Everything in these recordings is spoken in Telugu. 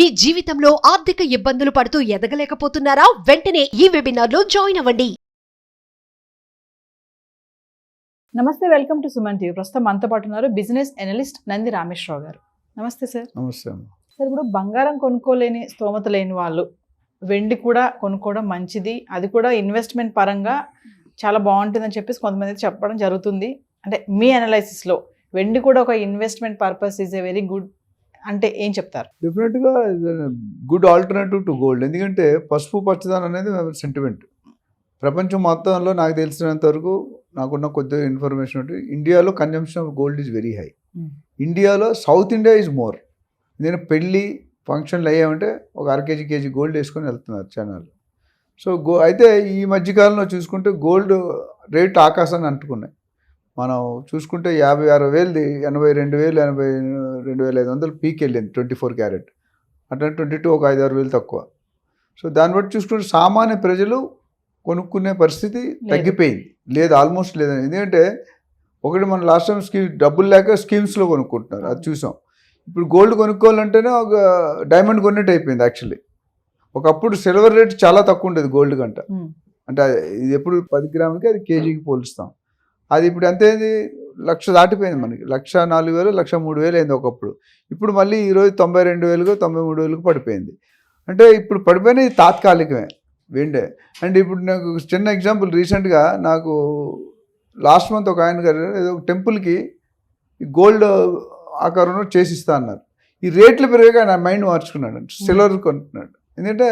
మీ జీవితంలో ఆర్థిక ఇబ్బందులు పడుతూ ఎదగలేకపోతున్నారా? వెంటనే ఈ వెబినార్లో జాయిన్ అవ్వండి. నమస్తే, వెల్కమ్ టు సుమన్ టీవీ. ప్రస్తుతం మనతో పాటు ఉన్నారు బిజినెస్ అనలిస్ట్ నంది రామేశ్వరరావు గారు. నమస్తే సార్. నమస్తే. సార్, ఇప్పుడు బంగారం కొనుక్కోలేని స్తోమత లేని వాళ్ళు వెండి కూడా కొనుక్కోవడం మంచిది, అది కూడా ఇన్వెస్ట్మెంట్ పరంగా చాలా బాగుంటుందని చెప్పేసి కొంతమంది చెప్పడం జరుగుతుంది. అంటే మీ అనాలైసిస్లో వెండి కూడా ఒక investment purpose is a very good అంటే ఏం చెప్తారు? డెఫినెట్గా గుడ్ ఆల్టర్నేటివ్ టు గోల్డ్. ఎందుకంటే పసుపు పచ్చదనం అనేది సెంటిమెంట్. ప్రపంచం మొత్తంలో నాకు తెలిసినంత వరకు, నాకున్న కొద్దిగా ఇన్ఫర్మేషన్ ఉంటే, ఇండియాలో consumption of gold is very high. ఇండియాలో సౌత్ ఇండియా ఈజ్ మోర్. నేను పెళ్ళి ఫంక్షన్లు అయ్యామంటే ఒక కేజీ గోల్డ్ వేసుకొని వెళ్తున్నారు జనాలు. సో అయితే ఈ మధ్యకాలంలో చూసుకుంటే గోల్డ్ రేట్ ఆకాశాన్ని అంటుకున్నాయి. మనం చూసుకుంటే 56,000 82,000 82,500 పీక్ వెళ్ళింది 24 క్యారెట్. అంటే 22 ఒక 5-6 తక్కువ. సో దాన్ని బట్టి చూసుకుంటే సామాన్య ప్రజలు కొనుక్కునే పరిస్థితి తగ్గిపోయింది, లేదు, ఆల్మోస్ట్ లేదని. ఎందుకంటే ఒకటి మన లాస్ట్ టైం డబ్బులు లేక స్కీమ్స్లో కొనుక్కుంటున్నారు, అది చూసాం. ఇప్పుడు గోల్డ్ కొనుక్కోవాలంటేనే ఒక డైమండ్ కొన్నట్టు అయిపోయింది యాక్చువల్లీ. ఒకప్పుడు సిల్వర్ రేట్ చాలా తక్కువ ఉండేది గోల్డ్ కంట. అంటే ఇది ఎప్పుడు 10 గ్రాములకి అది కేజీకి పోలుస్తాం. అది ఇప్పుడు ఎంత అయింది? 1,00,000 దాటిపోయింది. మనకి 1,04,000 1,03,000 అయింది ఒకప్పుడు. ఇప్పుడు మళ్ళీ ఈరోజు 92,000 93,000 పడిపోయింది. అంటే ఇప్పుడు పడిపోయినది తాత్కాలికమే వెండే. అండ్ ఇప్పుడు నాకు చిన్న ఎగ్జాంపుల్, రీసెంట్గా నాకు లాస్ట్ మంత్ ఒక ఆయన గారు ఏదో టెంపుల్కి గోల్డ్ ఆకారంలో చేసిస్తా అన్నారు. ఈ రేట్లు పెరిగాక ఆయన మైండ్ మార్చుకున్నాడు, సిల్వర్ కొంటున్నాడు. ఎందుకంటే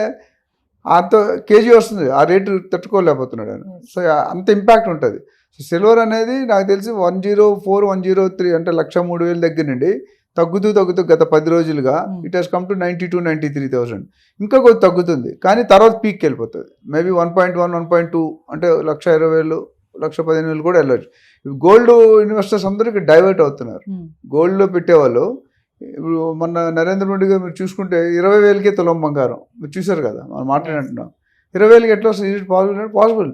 అంత కేజీ వస్తుంది, ఆ రేటు తట్టుకోలేకపోతున్నాడు ఆయన. సో అంత ఇంపాక్ట్ ఉంటుంది. సో సిల్వర్ అనేది నాకు తెలిసి 104, 103 అంటే 1,03,000 దగ్గర నుండి తగ్గుతూ గత 10 రోజులుగా ఇట్ హెస్ కమ్ టు 92,000 93,000. ఇంకా కొద్ది తగ్గుతుంది, కానీ తర్వాత పీక్కి వెళ్ళిపోతుంది. మేబీ 1.1 1.2 అంటే 1,20,000 1,15,000 కూడా వెళ్ళొచ్చు. గోల్డ్ ఇన్వెస్టర్స్ అందరూ డైవర్ట్ అవుతున్నారు. గోల్డ్లో పెట్టేవాళ్ళు ఇప్పుడు మొన్న నరేంద్ర మోడీ గారు మీరు చూసుకుంటే 20,000కే తులం బంగారం మీరు చూసారు కదా, మనం మాట్లాడుతున్నాం. 20,000కి ఎట్లా వస్తుంది? Is it possible?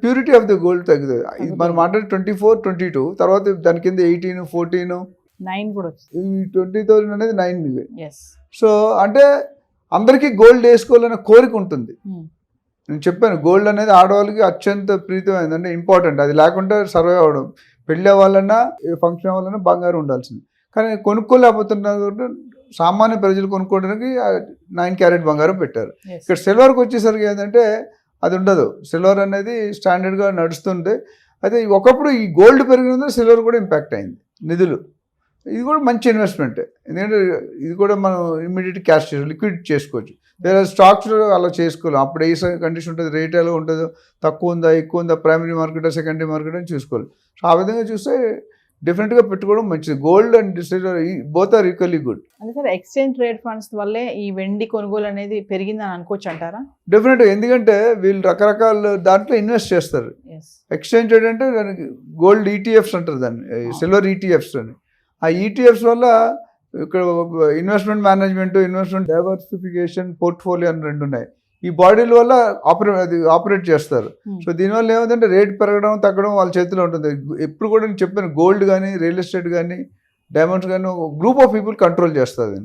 Purity of the gold తగ్గుతుంది. మనం మాట్లాడి 24, 22 తర్వాత దాని కింద 18, 14, 9 కూడా వచ్చింది. ఈ 20,000 అనేది 9. సో అంటే అందరికీ గోల్డ్ వేసుకోవాలనే కోరిక ఉంటుంది. నేను చెప్పాను, గోల్డ్ అనేది ఆడవాళ్ళకి అత్యంత ప్రీతమైంది, అంటే ఇంపార్టెంట్. అది లేకుండా సర్వైవ్ అవ్వడం. పెళ్ళి అవ్వాలన్నా ఏ ఫంక్షన్ అవ్వాలన్నా బంగారం ఉండాల్సింది. కానీ కొనుక్కోలేకపోతున్నారు. సామాన్య ప్రజలు కొనుక్కోవడానికి 9 క్యారెట్ బంగారం పెట్టారు. ఇక్కడ సిల్వర్కి వచ్చేసరికి ఏంటంటే అది ఉండదు. సిల్వర్ అనేది స్టాండర్డ్గా నడుస్తుంది. అయితే ఒకప్పుడు ఈ గోల్డ్ పెరిగినందుకు సిల్వర్ కూడా ఇంపాక్ట్ అయింది, నిధులు. ఇది కూడా మంచి ఇన్వెస్ట్మెంటే. ఎందుకంటే ఇది కూడా మనం ఇమ్మీడియట్ క్యాష్ లిక్విడ్ చేసుకోవచ్చు. వేరే స్టాక్స్ అలా చేసుకోవాలి. అప్పుడు ఏ కండిషన్ ఉంటుంది, రేట్ ఎలా ఉంటుందో, తక్కువ ఉందా ఎక్కువ ఉందా, ప్రైమరీ మార్కెట్ సెకండరీ మార్కెట్ అని చూసుకోవాలి. సో ఆ విధంగా చూస్తే డిఫరెంట్గా పెట్టుకోవడం మంచిది. Gold and silver both are equally good. అంటే సార్, ఎక్స్చేంజ్ రేట్ ఫండ్స్ వల్లే ఈ వెండి కొనుగోలు అనేది పెరిగిందని అనుకోవచ్చు అంటారా? డెఫినెట్గా. ఎందుకంటే వీళ్ళు రకరకాల దాంట్లో ఇన్వెస్ట్ చేస్తారు. ఎక్స్చేంజ్ రేట్ అంటే దానికి గోల్డ్ ఈటీఎఫ్స్ అంటారు దాన్ని, సిల్వర్ ఈటీఎఫ్స్ అని. ఆ ఈటీఎఫ్స్ వల్ల ఇక్కడ investment management, investment diversification, portfolio అని 2 ఉన్నాయి. ఈ బాడీల వల్ల ఆపరేట్ చేస్తారు. సో దీనివల్ల ఏమైందంటే రేట్ పెరగడం తగ్గడం వాళ్ళ చేతిలో ఉంటుంది. ఎప్పుడు కూడా నేను చెప్పాను, గోల్డ్ కానీ రియల్ ఎస్టేట్ కానీ డైమండ్స్ కానీ ఒక గ్రూప్ ఆఫ్ పీపుల్ కంట్రోల్ చేస్తుంది.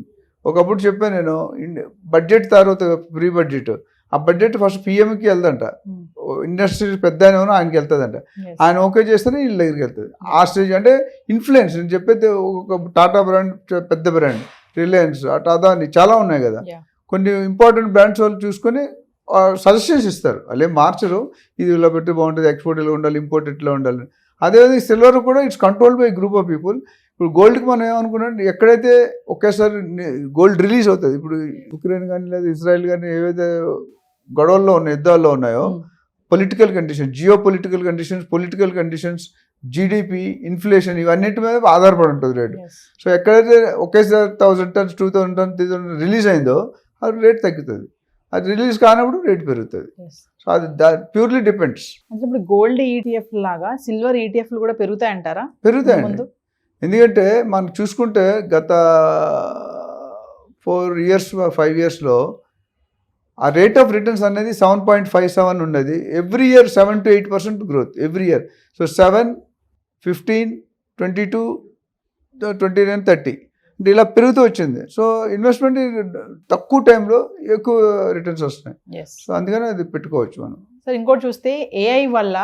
ఒకప్పుడు చెప్పాను నేను, బడ్జెట్ తర్వాత ప్రీ బడ్జెట్, ఆ బడ్జెట్ ఫస్ట్ పిఎంకి వెళ్దంట, ఇండస్ట్రీ పెద్ద ఆయనకి వెళ్తుందంట. ఆయన ఓకే చేస్తేనే వీళ్ళ దగ్గరికి వెళ్తుంది. ఆ స్టేజ్ అంటే ఇన్ఫ్లుయెన్స్. నేను చెప్పేది ఒక టాటా బ్రాండ్, పెద్ద బ్రాండ్, రిలయన్స్, అదాని చాలా ఉన్నాయి కదా. కొన్ని ఇంపార్టెంట్ బ్రాండ్స్ వాళ్ళు చూసుకొని సజెషన్స్ ఇస్తారు, వాళ్ళే మార్చరు. ఇది ఇలా పెట్టి బాగుంటుంది, ఎక్స్పోర్ట్ ఇలా ఉండాలి, ఇంపోర్ట్ ఇట్లా ఉండాలి. అదేవిధంగా సిల్వర్ కూడా it's control by group of people. ఇప్పుడు గోల్డ్కి మనం ఏమనుకున్నాం, ఎక్కడైతే ఒకేసారి గోల్డ్ రిలీజ్ అవుతుంది, ఇప్పుడు యుక్రెయిన్ కానీ లేదా ఇజ్రాయెల్ కానీ ఏవైతే గొడవల్లో ఉన్నాయి, యుద్ధాల్లో ఉన్నాయో, political conditions, geo political conditions, political conditions, GDP, inflation, ఇవన్నిటి మీద ఆధారపడి ఉంటుంది రేటు. సో ఎక్కడైతే ఒకేసారి 1,000 tons 2,000 tons 3,000 రిలీజ్ అయిందో అది రేట్ తగ్గుతుంది. అది రిలీజ్ కానప్పుడు రేట్ పెరుగుతుంది. సో అది ప్యూర్లీ డిపెండ్స్. అంటే ఇప్పుడు గోల్డ్ ఈటీఎఫ్ లాగా సిల్వర్ ఈటీఎఫ్లు కూడా పెరుగుతాయంటారా? పెరుగుతాయండి. ఎందుకంటే మనం చూసుకుంటే గత 4 years 5 yearsలో ఆ రేట్ ఆఫ్ రిటర్న్స్ అనేది 7.57 ఉన్నది. Every year 7 to 8% growth every year. So 7, 15, 22, 29, 30 అంటే ఇలా పెరుగుతూ వచ్చింది. సో ఇన్వెస్ట్మెంట్ తక్కువ టైంలో ఎక్కువ రిటర్న్స్ వస్తున్నాయి. ఎస్ సో అందుకని అది పెట్టుకోవచ్చు మనం. సార్ ఇంకోటి చూస్తే ఏఐ వల్ల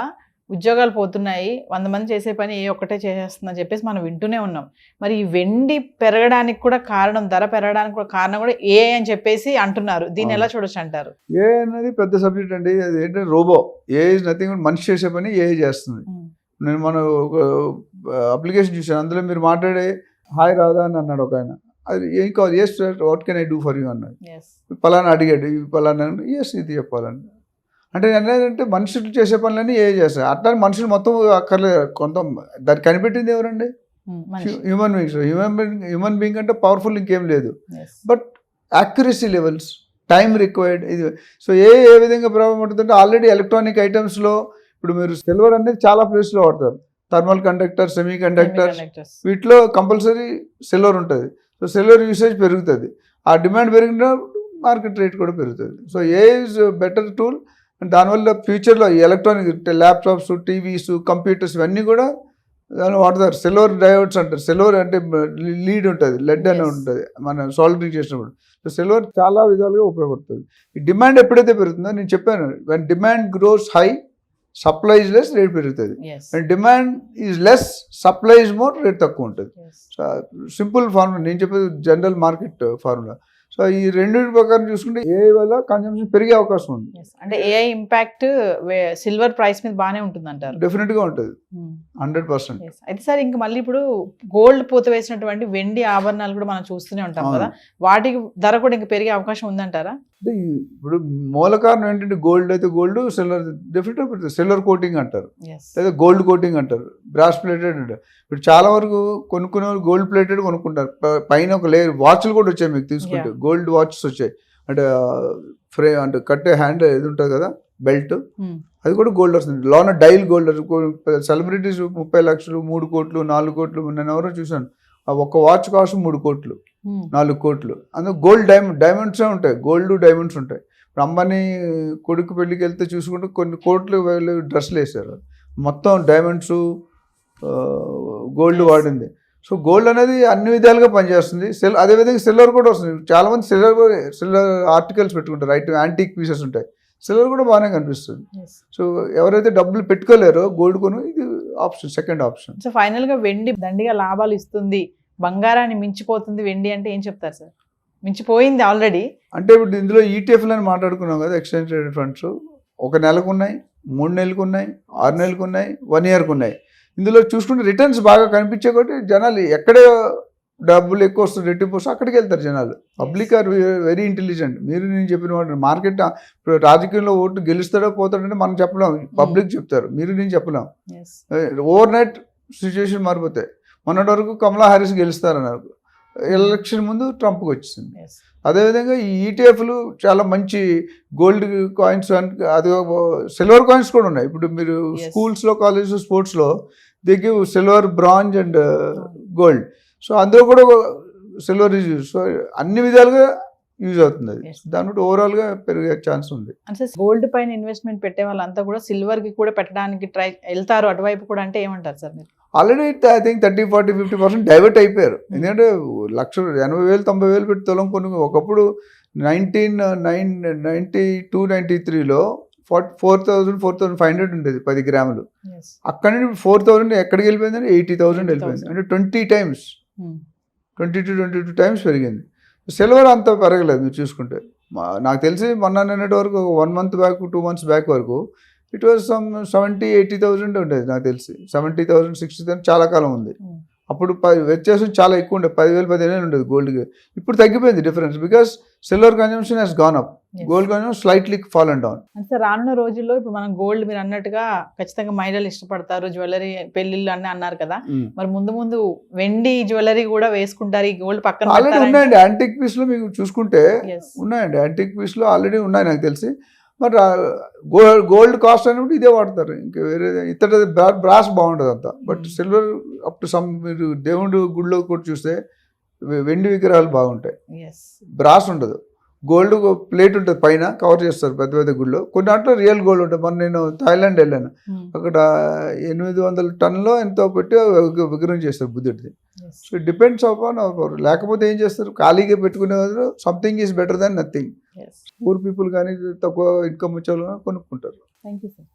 ఉద్యోగాలు పోతున్నాయి, 100 మంది చేసే పని ఏ ఒక్కటే చేసేస్తుందని చెప్పేసి మనం వింటూనే ఉన్నాం. మరి ఈ వెండి పెరగడానికి కూడా కారణం, ధర పెరగడానికి కూడా కారణం కూడా ఏఐ అని చెప్పేసి అంటున్నారు. దీన్ని ఎలా చూడొచ్చు అంటారు? ఏ అనేది పెద్ద సబ్జెక్ట్ అండి. అది ఏంటంటే రోబో. ఏ ఇస్ నథింగ్, మనిషి చేసే పని ఏ చేస్తుంది. నేను మన ఒక అప్లికేషన్ చూసాను, అందులో మీరు మాట్లాడే హాయ్ రాధా అని అన్నాడు ఒక ఆయన. అది ఏం కావాలి, yes sir what can I do for you అన్నాడు. పలానా అడిగాడు, ఇవి పలానా, ఎస్ ఇది చెప్పాలండి. అంటే ఏంటంటే మనుషులు చేసే పనులన్నీ ఏ చేస్తాయి. అట్లా మనుషులు మొత్తం అక్కర్లేదు. కొంత దాన్ని కనిపెట్టింది ఎవరండి? Human beings. హ్యూమన్ బీయింగ్ అంటే పవర్ఫుల్ ఇంకేం లేదు. But accuracy levels, time required ఇది. సో ఏ విధంగా ప్రభావం ఉంటుందంటే ఆల్రెడీ ఎలక్ట్రానిక్ ఐటమ్స్లో ఇప్పుడు మీరు సిల్వర్ అనేది చాలా ప్లేస్లో వాడతారు. థర్మల్ కండక్టర్, సెమీ కండక్టర్స్, వీటిలో కంపల్సరీ సిల్వర్ ఉంటుంది. సో సిల్వర్ యూసేజ్ పెరుగుతుంది. ఆ డిమాండ్ పెరిగిన మార్కెట్ రేట్ కూడా పెరుగుతుంది. So A is better tool. And దానివల్ల ఫ్యూచర్లో ఎలక్ట్రానిక్ ల్యాప్టాప్స్, టీవీస్, కంప్యూటర్స్ ఇవన్నీ కూడా దాన్ని వాడతారు. సిల్వర్ డయోడ్స్ అంటారు. సిల్వర్ అంటే లీడ్ ఉంటుంది, లెడ్ అని ఉంటుంది మన సాల్డరింగ్ చేసినప్పుడు. సో సిల్వర్ చాలా విధాలుగా ఉపయోగపడుతుంది. ఈ డిమాండ్ ఎప్పుడైతే పెరుగుతుందో, నేను చెప్పాను, when demand grows high, supply is less, rate పెరుగుతుంది. And demand is less, supply is more, rate తక్కువ ఉంటుంది. సింపుల్ ఫార్ములా, నేను చెప్పేది జనరల్ మార్కెట్ ఫార్ములా. సో ఈ రెండింటి ప్రకారం చూసుకుంటే ఏఐ వల్ల కన్జంప్షన్ పెరిగే అవకాశం ఉంది. అంటే ఏఐ ఇంపాక్ట్ సిల్వర్ ప్రైస్ మీద బాగానే ఉంటుంది అంటారు? డెఫినెట్గా ఉంటుంది, 100%. అయితే సార్ ఇంకా మళ్ళీ ఇప్పుడు గోల్డ్ పూత వేసినటువంటి వెండి ఆభరణాలు కూడా మనం చూస్తూనే ఉంటాం కదా, వాటికి ధర కూడా ఇంకా పెరిగే అవకాశం ఉందంటారా? అంటే ఇప్పుడు మూల కారణం ఏంటంటే గోల్డ్ అయితే గోల్డ్, సిల్వర్ డెఫినెట్గా పెడుతుంది. సిల్వర్ కోటింగ్ అంటారు, లేదా గోల్డ్ కోటింగ్ అంటారు, బ్రాస్ ప్లేటెడ్ అంటారు. ఇప్పుడు చాలా వరకు కొనుక్కునే వాళ్ళు గోల్డ్ ప్లేటెడ్ కొనుక్కుంటారు. పైన ఒక లేయర్ వాచ్లు కూడా వచ్చాయి మీకు తీసుకుంటే, గోల్డ్ వాచెస్ వచ్చాయి. అంటే ఫ్రేమ్ అంటే కట్టే హ్యాండ్ ఇది ఉంటుంది కదా, బెల్ట్, అది కూడా గోల్డ్ వస్తుంది. లోన డైల్ గోల్డ్. సెలబ్రిటీస్ 30 లక్షలు, 3 కోట్లు, 4 కోట్లు, నేను ఎవరో చూసాను. ఒక వాచ్ కాస్ట్ 3 కోట్లు, 4 కోట్లు. అందులో గోల్డ్ డైమండ్సే ఉంటాయి, గోల్డ్ డైమండ్స్ ఉంటాయి. ఇప్పుడు అంబానీ కొడుకు పెళ్ళికి వెళ్తే చూసుకుంటే కొన్ని కోట్లు డ్రెస్సులు వేసారు, మొత్తం డైమండ్స్, గోల్డ్ వాడింది. సో గోల్డ్ అనేది అన్ని విధాలుగా పనిచేస్తుంది. అదేవిధంగా సిల్వర్ కూడా వస్తుంది. చాలామంది సిల్వర్ ఆర్టికల్స్ పెట్టుకుంటారు, రైట్, యాంటీక్ పీసెస్ ఉంటాయి. సిల్వర్ కూడా బాగానే కనిపిస్తుంది. సో ఎవరైతే డబ్బులు పెట్టుకోలేరో గోల్డ్ కొను, ఇది ఆప్షన్, సెకండ్ ఆప్షన్. సో ఫైనల్గా వెండి దండిగా లాభాలు ఇస్తుంది, బంగారాన్ని మించిపోతుంది వెండి అంటే ఏం చెప్తారు సార్? మించిపోయింది ఆల్రెడీ. అంటే ఇప్పుడు ఇందులో ఈటీఎఫ్లు అని మాట్లాడుకున్నాం కదా, ఎక్స్చేంజ్ ట్రేడెడ్ ఫండ్స్. 1 నెలకు ఉన్నాయి, 3 నెలలకు ఉన్నాయి, 6 నెలలకు ఉన్నాయి, 1 ఇయర్కి ఉన్నాయి. ఇందులో చూసుకుంటే రిటర్న్స్ బాగా కనిపించే కాబట్టి జనాలు ఎక్కడే డబ్బులు ఎక్కువ వస్తుంది, రెట్టింపు వస్తుంది, అక్కడికి వెళ్తారు జనాలు. Public are very intelligent. మీరు నేను చెప్పిన వాడు మార్కెట్, ఇప్పుడు రాజకీయంలో ఓటు గెలుస్తాడో పోతాడంటే మనం చెప్పలేం, పబ్లిక్ చెప్తారు, మీరు నేను చెప్పలేం. ఓవర్ నైట్ సిచ్యువేషన్ మారిపోతాయి. మొన్నటి వరకు కమలా హారిస్ గెలుస్తారన్నారు, ఎలక్షన్ ముందు ట్రంప్కి వచ్చింది. అదేవిధంగా ఈ ఈటీఎఫ్లు చాలా మంచి గోల్డ్ కాయిన్స్, అది సిల్వర్ కాయిన్స్ కూడా ఉన్నాయి. ఇప్పుడు మీరు స్కూల్స్లో, కాలేజెస్, స్పోర్ట్స్లో they give silver, bronze and gold. So అందులో కూడా సిల్వర్ ఈజ్ యూజ్. సో అన్ని విధాలుగా యూజ్ అవుతుంది అది. దాని బట్టి ఓవరాల్గా పెరిగే ఛాన్స్ ఉంది. అంటే గోల్డ్ పైన ఇన్వెస్ట్మెంట్ పెట్టే వాళ్ళంతా కూడా సిల్వర్కి కూడా పెట్టడానికి ట్రై వెళ్తారు అటువైపు కూడా, అంటే ఏమంటారు సార్ మీరు? ఆల్రెడీ ఐ థింక్ 30, 40, 50% డైవర్ట్ అయిపోయారు. ఎందుకంటే 1,80,000, 80,000, 90,000 పెట్టి తొలం కొన్ని. ఒకప్పుడు 1992, 93లో 4,500 ఉండేది 10 గ్రాములు. అక్కడి నుండి 4,000 ఎక్కడికి వెళ్ళిపోయిందని 80,000 వెళ్ళిపోయింది. అంటే 20 times, 22 times పెరిగింది. సిల్వర్ అంత పెరగలేదు మీరు చూసుకుంటే. నాకు తెలిసి మొన్న నిన్నటి వరకు 1 month బ్యాక్, 2 months బ్యాక్ వరకు ఇట్ వాజ్ సమ్ 70,000-80,000 ఉండేది నాకు తెలిసి. 70,000, 60,000 చాలా కాలం ఉంది. అప్పుడు వ్యత్యాసం చాలా ఎక్కువ ఉండేది, 10,000, 15,000 ఉండేది గోల్డ్కి. ఇప్పుడు తగ్గిపోయింది difference, because silver consumption has gone up, gold consumption slightly fall and down. అంటే రానున్న రోజుల్లో ఇప్పుడు మనం గోల్డ్, మీరు అన్నట్టుగా ఖచ్చితంగా మహిళలు ఇష్టపడతారు, జ్యువెలరీ, పెళ్లిళ్ళు అన్నీ అన్నారు కదా, మరి ముందు వెండి జ్యువెలరీ కూడా వేసుకుంటారు, ఈ గోల్డ్ పక్కన ఆల్రెడీ ఉన్నాయండి. యాంటిక్ పీస్లో మీకు చూసుకుంటే ఉన్నాయండి, యాంటిక్ పీస్లో ఆల్రెడీ ఉన్నాయి నాకు తెలిసి. మరి గోల్డ్ కాస్ట్ అనేప్పుడు ఇదే వాడతారు, ఇంకా వేరే ఇతర బ్రాస్ బాగుంటుంది అంతా. But silver up to some, మీరు దేవుడు గుడిలో కూడా చూస్తే వెండి విగ్రహాలు బాగుంటాయి, బ్రాస్ ఉండదు. గోల్డ్ ప్లేట్ ఉంటుంది పైన కవర్ చేస్తారు పెద్ద పెద్ద గుడిలో, కొన్ని దాంట్లో రియల్ గోల్డ్ ఉంటుంది. మన నేను థాయిలాండ్ వెళ్ళాను, అక్కడ 800 టన్నులో ఎంతో పెట్టి విగ్రహం చేస్తారు బుద్ధుడిది. So it depends upon our. లేకపోతే ఏం చేస్తారు, ఖాళీగా పెట్టుకునే వాళ్ళు something is better than nothing. Poor people కానీ తక్కువ ఇన్కమ్ వచ్చే వాళ్ళు కొనుక్కుంటారు. Thank you sir.